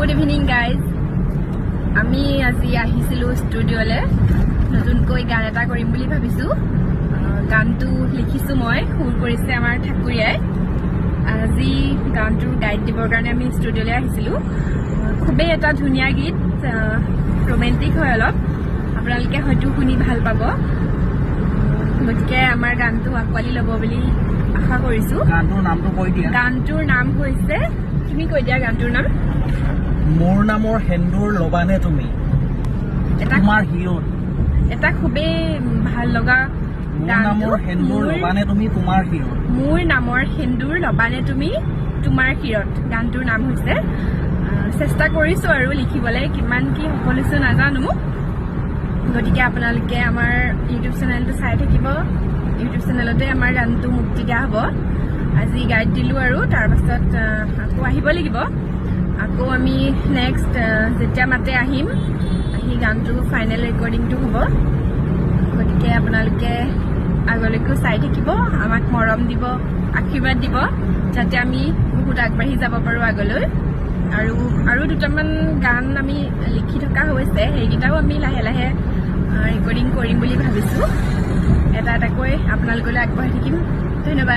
Good evening guys. আমি আজি আহিছিলোঁ ষ্টুডিঅ'লৈ নতুনকৈ গান এটা কৰিম বুলি ভাবিছোঁ। গানটো লিখিছোঁ মই, সুৰ কৰিছে আমাৰ ঠাকুৰীয়াই। আজি গানটোৰ গাইড দিবৰ কাৰণে আমি ষ্টুডিঅ'লৈ আহিছিলোঁ। খুবেই এটা ধুনীয়া গীত, ৰোমেণ্টিক হয় অলপ, আপোনালোকে হয়তো শুনি ভাল পাব। গতিকে আমাৰ গানটো আঁকোৱালি ল'ব বুলি আশা কৰিছোঁ। গানটোৰ নামটো কৈ দিয়া। গানটোৰ নাম হৈছে, তুমি কৈ দিয়া গানটোৰ নাম। মোৰ নামৰ সেন্দুৰ লবানে তুমি, তোমাৰ হিৰত। এটা খুবেই ভাল লগা মোৰ নামৰ সেন্দুৰ লবানে তুমি, তোমাৰ হিৰত। মোৰ নামৰ সেন্দুৰ লবানে তুমি, তোমাৰ হিৰত গানটোৰ নাম হৈছে। চেষ্টা কৰিছোঁ আৰু লিখিবলৈ, কিমান কি সফল হৈছোঁ নাজানো। গতিকে আপোনালোকে আমাৰ ইউটিউব চেনেলটো চাই থাকিব। ইউটিউব চেনেলতে আমাৰ গানটো মুক্তি দিয়া হ'ব। আজি গাইড দিলোঁ আৰু তাৰপাছত আকৌ আহিব লাগিব। আকৌ আমি নেক্সট যেতিয়া মাতে আহিম, আহি গানটো ফাইনেল ৰেকৰ্ডিংটো হ'ব। গতিকে আপোনালোকে আগলৈকেও চাই থাকিব, আমাক মৰম দিব, আশীৰ্বাদ দিব, যাতে আমি বহুত আগবাঢ়ি যাব পাৰোঁ আগলৈ। আৰু দুটামান গান আমি লিখি থকা হৈছে, সেইকেইটাও আমি লাহে লাহে ৰেকৰ্ডিং কৰিম বুলি ভাবিছোঁ। এটা এটাকৈ আপোনালোকলৈ আগবঢ়াই থাকিম। ধন্যবাদ।